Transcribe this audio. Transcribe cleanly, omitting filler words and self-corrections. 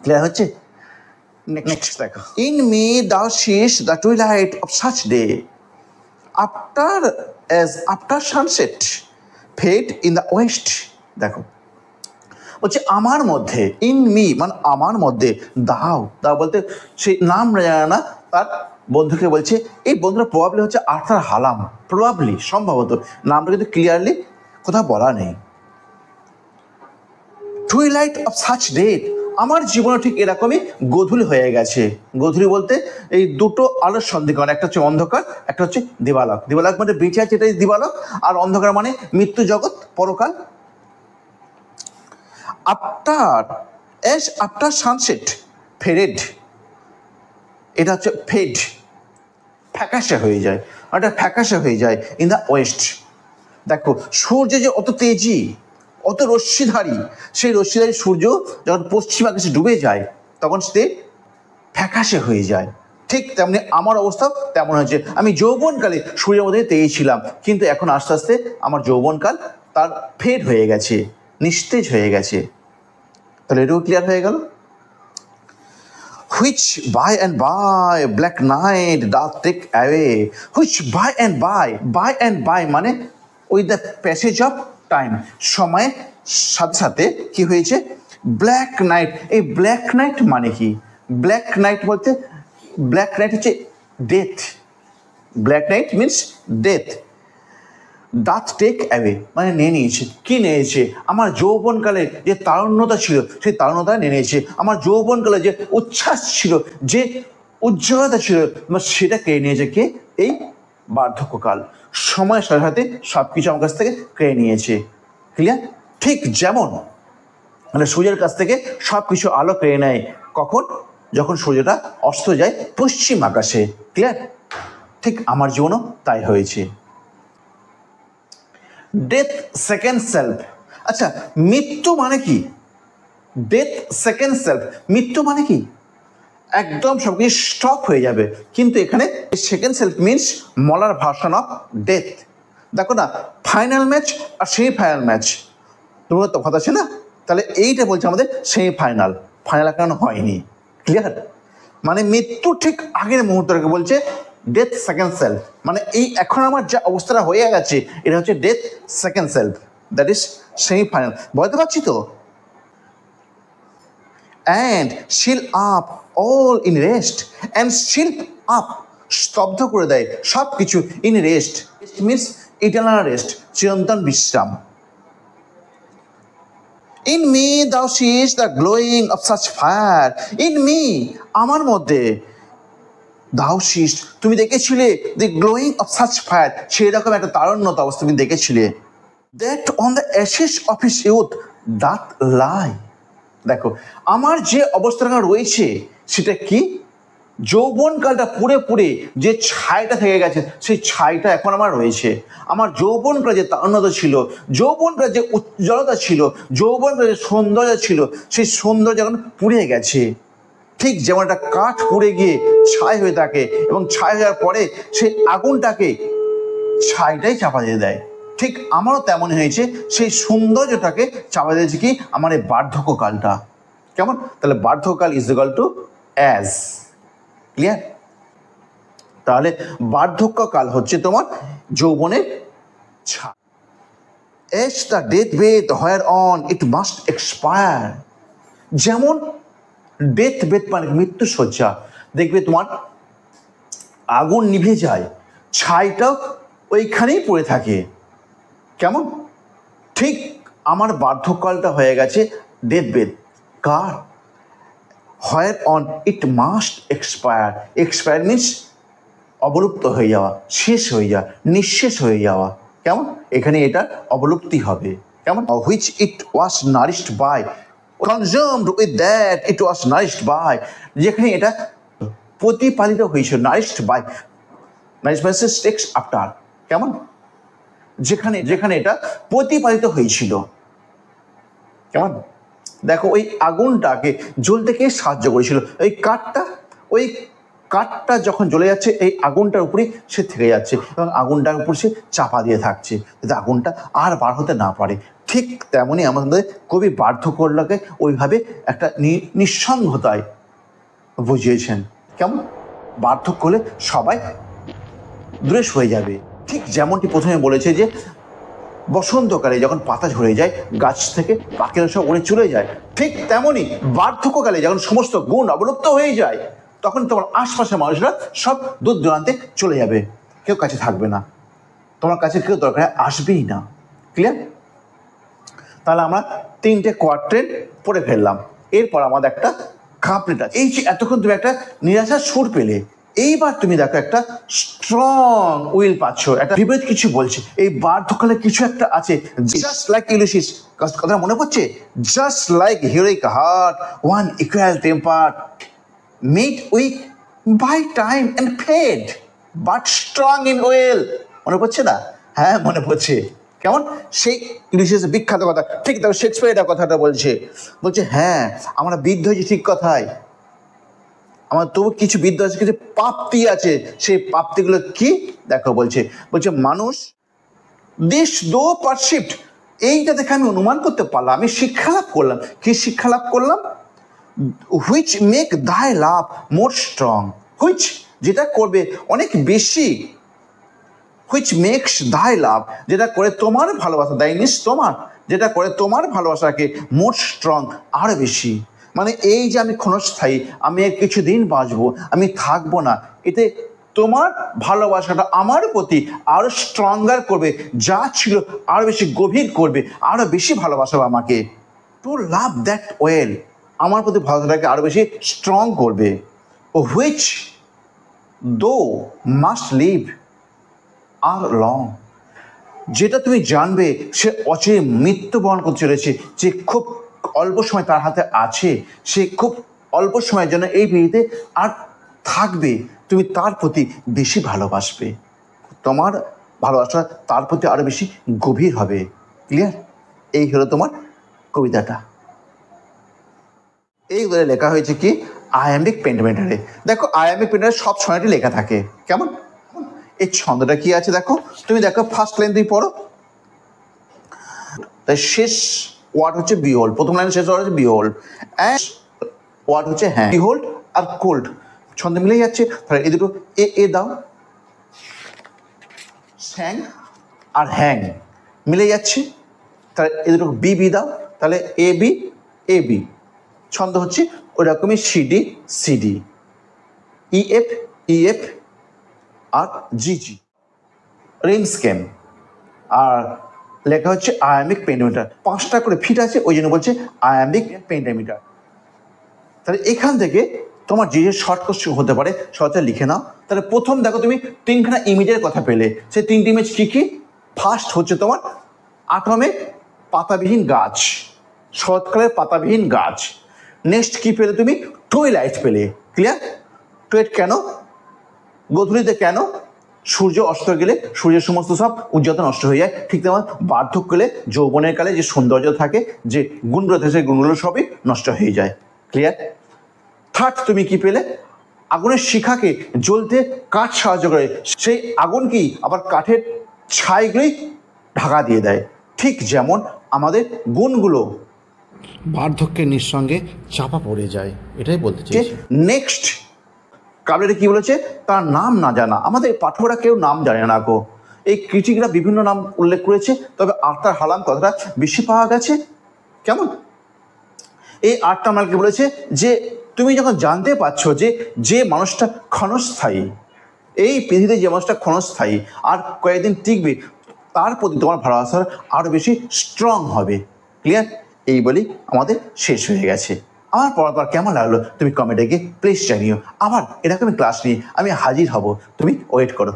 Clear হচ্ছে? Next দেখো, in me thou seest the twilight of such day after sunset fade in the west। দেখো বলছে আমার মধ্যে, ইন মি মানে আমার মধ্যে, দাও দাও বলতে সেই নাম জানে না তার বন্ধুকে বলছে। এই বন্ধুরা প্রবাবলি হচ্ছে আর্থার হালাম, প্রবাবলি সম্ভবত, নামটা কিন্তু ক্লিয়ারলি কোথাও বলা নেই। টুইলাইট অফ সাচ ডে, আমার জীবনে ঠিক এরকমই গোধূলি হয়ে গেছে। গোধূলি বলতে এই দুটো আলোর সন্ধিকরণ, একটা হচ্ছে অন্ধকার, একটা হচ্ছে দিবালক। দিবালক মানে বেঁচে আছে এটাই দিবালক, আর অন্ধকার মানে মৃত্যু জগৎ, পরকাল। আফটার সানসেট ফেডেড, এটা হচ্ছে ফেড, ফ্যাকাশে হয়ে যায়, এটা ফ্যাকাশে হয়ে যায় ইন দ্য ওয়েস্ট। দেখো সূর্য যে অত তেজি, অত রশ্মিধারী, সেই রশ্মিধারী সূর্য যখন পশ্চিম আকাশে ডুবে যায় তখন সে ফ্যাকাশে হয়ে যায়। ঠিক তেমনি আমার অবস্থাও তেমন হয়েছে। আমি যৌবনকালে সূর্যের মধ্যে তেজেছিলাম, কিন্তু এখন আস্তে আস্তে আমার যৌবনকাল তার ফেড হয়ে গেছে, নিস্তেজ হয়ে গেছে। তাহলে এটাও ক্লিয়ার হয়ে গেল। which by and by black night doth take away, which by and by মানে with the passage of time, সময়ের সাথে সাথে কি হয়েছে, ব্ল্যাক নাইট। এই ব্ল্যাক নাইট মানে কি? ব্ল্যাক নাইট বলতে, ব্ল্যাক নাইট হচ্ছে death, black night means death. Death take away মানে নিয়ে নিয়েছে। কি নিয়েছে? আমার যৌবনকালে যে তারুণ্যতা ছিল সেই তারুণ্যতা নিয়ে নিয়েছে। আমার যৌবনকালে যে উচ্ছ্বাস ছিল, যে উজ্জ্বলতা ছিল, সেটা কেড়ে নিয়েছে কে? এই বার্ধক্যকাল। সময়ের সাথে সাথে সব কিছু আমার কাছ থেকে কেড়ে নিয়েছে। ক্লিয়ার? ঠিক যেমন মানে সূর্যের কাছ থেকে সব কিছু আলো কেড়ে নেয় কখন? যখন সূর্যটা অস্ত যায় পশ্চিম আকাশে। ক্লিয়ার? ঠিক আমার জীবনও তাই হয়েছে। Death second self. আচ্ছা, মৃত্যু মানে কি? ডেথ সেকেন্ড সেলফ, মৃত্যু মানে কি? একদম সব কিছু স্টপ হয়ে যাবে, কিন্তু এখানে second self means মলার version of death. দেখো না, ফাইনাল ম্যাচ আর সেমি ফাইনাল ম্যাচ তোমার তফাৎ আছে না? তাহলে এইটা বলছে আমাদের সেমি ফাইনাল, ফাইনাল এখনো হয়নি। ক্লিয়ার? মানে মৃত্যু ঠিক আগের মুহূর্তটাকে বলছে ডেথ সেকেন্ড সেলফ। মানে এই এখন আমার যা অবস্থাটা হয়ে গেছে এটা হচ্ছে death second self, that is semi final. বলতে পারছি তো? অ্যান্ড শিল up all in rest, and শিল আপ স্তব্ধ করে দেয় সব কিছু, in rest means eternal rest, চিরন্তন বিশ্রাম। In me thou seest the glowing of such fire, in me আমার মধ্যে, thou seest তুমি দেখেছিলে, the glowing of such fire সেই রকম একটা তারুণ্যতা অবস্থা তুমি দেখেছিলে, that on the ashes of his youth doth lie। দেখো আমার যে অবস্থাটা রয়েছে সেটা কি? যৌবনকালটা পুড়ে পুড়ে যে ছাইটা থেকে গেছে সেই ছাইটা এখন আমার রয়েছে। আমার যৌবনকাল যে তারুণ্যতা ছিল, যৌবনকাল যে উজ্জ্বলতা ছিল, যৌবনকাল যে সৌন্দর্য ছিল, সেই সৌন্দর্য এখন পুড়ে গেছে। ঠিক যেমন একটা কাঠ পুড়ে গিয়ে ছাই হয়ে থাকে এবং ছাই হওয়ার পরে সেই আগুনটাকে ছাইটাই চাপা দিয়ে দেয়, ঠিক আমারও তেমন হয়েছে। সেই সৌন্দর্যটাকে চাপা দিয়েছে কি? আমার এই বার্ধক্যকালটা। কেমন? তাহলে বার্ধক্যকাল is equal to age. Clear? তাহলে বার্ধক্যকাল হচ্ছে তোমার যৌবনের ছাপ। As the death bed whereon it must expire. যেমন ডেথ বেথ মানে মৃত্যু শয্যা, দেখবে তোমার আগুন নিভে যায়, ছাইটাও ওইখানেই পড়ে থাকে। কেমন? ঠিক আমার বার্ধক্যকালটা হয়ে গেছে ডেথ বেথ। কার? Whereon it must expire. Expire means অবলুপ্ত হয়ে যাওয়া, শেষ হয়ে যাওয়া, নিঃশেষ হয়ে যাওয়া। কেমন? এখানে এটা অবলুপ্তি হবে। কেমন? Which it was nourished by, consumed with that it was nourished by, যেখানে এটা প্রতিপালিত হয়েছিল, nourished by, nourish by takes after. কেমন? যেখানে এটা প্রতিপালিত হয়েছিল। কেমন? দেখো ওই আগুনটাকে জ্বলতে কে সাহায্য করেছিল? ওই কাঠটা যখন জ্বলে যাচ্ছে এই আগুনটার উপরেই সে থেকে যাচ্ছে এবং আগুনটার উপর সে চাপা দিয়ে থাকছে যাতে আগুনটা আর বার হতে না পারে। ঠিক তেমনই আমাদের কবি বার্ধক্যটাকে ওইভাবে একটা নিঃসঙ্গতায় বুঝিয়েছেন। কেমন? বার্ধক্য হলে সবাই দূরে হয়ে যাবে। ঠিক যেমনটি প্রথমে বলেছে যে বসন্তকালে যখন পাতা ঝরে যায় গাছ থেকে, পাখিরা সব উড়ে চলে যায়, ঠিক তেমনই বার্ধক্যকালে যখন সমস্ত গুণ অবলুপ্ত হয়ে যায় তখন তোমার আশপাশের মানুষরা সব দূর দূরান্তে চলে যাবে, কেউ কাছে থাকবে না, তোমার কাছে কেউ দরকার আসবেই না। ক্লিয়ার? তাহলে আমরা 3টে কোয়াড্রেন্ট পড়ে ফেললাম। এরপর আমাদের একটা কাপলেট আছে। এই যে এতক্ষণ তুমি একটা নিরাশার সুর পেলে, এইবার তুমি দেখো একটা স্ট্রং উইল পাচ্ছ, একটা বিপরীত কিছু বলছে। এই বার্ধক্যকালে কিছু একটা আছে, জাস্ট লাইক ইউলিসিস, কথা মনে পড়ছে? Just like heroic heart, one equal temper, made weak by time and fate, but strong in will. মনে পড়ছে না? হ্যাঁ মনে পড়ছে। কেমন? সেই ইউলিসিসের বিখ্যাত কথা। ঠিক দেখো শেক্সপিয়ার এটা কথাটা বলছে, হ্যাঁ আমরা বৃদ্ধ হয়েছি ঠিক কথাই, আমার তবু কিছু বিদ্যা আছে, কিছু প্রাপ্তি আছে। সেই প্রাপ্তিগুলো কি দেখো, বলছে মানুষ দিস দো পারসিভড, এইটা দেখে আমি অনুমান করতে পারলাম, আমি শিক্ষা লাভ করলাম। কি শিক্ষা লাভ করলাম? হুইচ মেক দাই লাভ মোর স্ট্রং, হুইচ যেটা করবে অনেক বেশি, হুইচ মেক্স দাই লাভ যেটা করে তোমার ভালোবাসা, দাই মিনস তোমার, যেটা করে তোমার ভালোবাসাকে মোর স্ট্রং আরো বেশি। মানে এই যে আমি ক্ষণস্থায়ী, আমি কিছুদিন বাঁচবো, আমি থাকবো না, এতে তোমার ভালোবাসাটা আমার প্রতি আরো স্ট্রঙ্গার করবে, যা ছিল আরো বেশি গভীর করবে, আরো বেশি ভালোবাসাবে আমাকে। টু লাভ দ্যাট ওয়েল, আমার প্রতি ভালোবাসাটাকে আরো বেশি স্ট্রং করবে। হুইচ দো মাস্ট লিভ আর লং, যেটা তুমি জানবে সে অচিরে মৃত্যুবরণ করতে চলেছে, যে খুব অল্প সময় তার হাতে আছে, সে খুব অল্প সময়ের জন্য এই পৃথিবীতে আর থাকবে, তুমি তার প্রতি বেশি ভালোবাসবে, তোমার ভালোবাসা তার প্রতি আরো বেশি গভীর হবে। ক্লিয়ার? এই হলো তোমার কবিতাটা। এইগুলো লেখা হয়েছে কি আয়াম্বিক পেন্টামিটারে। দেখো আয়াম্বিক পেন্টামিটারে সব সময়টি লেখা থাকে। কেমন? এই ছন্দটা কি আছে দেখো, তুমি দেখো ফার্স্ট লাইন তুমি পড়ো, তাই শেষ ওয়ার্ড হচ্ছে বিহোল্ড, প্রথম লাইন শেষ ওয়ার্ড হচ্ছে বিহোল্ড, অ্যান্ড ওয়ার্ড হচ্ছে হ্যাঁ। বিহোল্ড আর কোল্ড ছন্দ মিলে যাচ্ছে, তাহলে এই দুটো এ দাও, স্যাং আর হ্যাং মিলে যাচ্ছে, তাহলে এই দুটো বি দাও, তাহলে এ বি ছন্দ হচ্ছে ওই রকমই সিডি সিডি, ইএফ আর জিজি, রিম স্কেম, আর লেখা হচ্ছে আয়ামিক পেন্টামিটার। 5টা করে ফিট আছে, ওই জন্য বলছে আয়ামিক পেন্টামিটার। তাহলে এখান থেকে তোমার যে শর্ট কোশ্চেন হতে পারে সহজে লিখে নাও। তাহলে প্রথম দেখো তুমি 3খানা ইমেজের কথা পেলে, সেই 3টি ইমেজ কি কি? ফার্স্ট হচ্ছে তোমার আটমে পাতাবিহীন গাছ, শরৎকালের পাতাবিহীন গাছ। নেক্সট কি পেলে তুমি? টুইলাইট পেলে। ক্লিয়ার? টুইলাইট কেন? গোধূলিতে কেন? সূর্য অস্ত গেলে সূর্যের সমস্ত সব উজ্জ্বলতা নষ্ট হয়ে যায়, ঠিক তেমন বার্ধক্যকালে যৌবনের কালে যে সৌন্দর্য থাকে, যে গুণগুলো থাকে, সেই গুণগুলো সবই নষ্ট হয়ে যায়। ক্লিয়ার? থার্ড তুমি কি পেলে? আগুনের শিখাকে জ্বলতে কাঠ সাহায্য করে, সেই আগুন কি আবার কাঠের ছাইগুলোই ঢাকা দিয়ে দেয়, ঠিক যেমন আমাদের গুণগুলো বার্ধক্যের নিঃসঙ্গে চাপা পড়ে যায়, এটাই বলতে চাইছি। নেক্সট কাবলেটে কি বলেছে? তার নাম না জানা, আমাদের পাঠকরা কেউ নাম জানে না গো। এই ক্রিটিকরা বিভিন্ন নাম উল্লেখ করেছে, তবে আর্থার হালাম কথাটা বেশি পাওয়া গেছে। কেমন? এই আর্থার মালকে বলেছে যে তুমি যখন জানতে পারছো যে মানুষটা ক্ষণস্থায়ী, এই পৃথিবীতে যে মানুষটা ক্ষণস্থায়ী আর কয়েকদিন টিকবে, তার প্রতি তোমার ভালোবাসা আরও বেশি স্ট্রং হবে। ক্লিয়ার? এই বলি আমাদের শেষ হয়ে গেছে। আমার পড়ার পর কেমন লাগলো তুমি কমেন্টে গিয়ে প্লিজ জানিও। আবার এরকমই ক্লাস নিয়ে আমি হাজির হব, তুমি ওয়েট করো।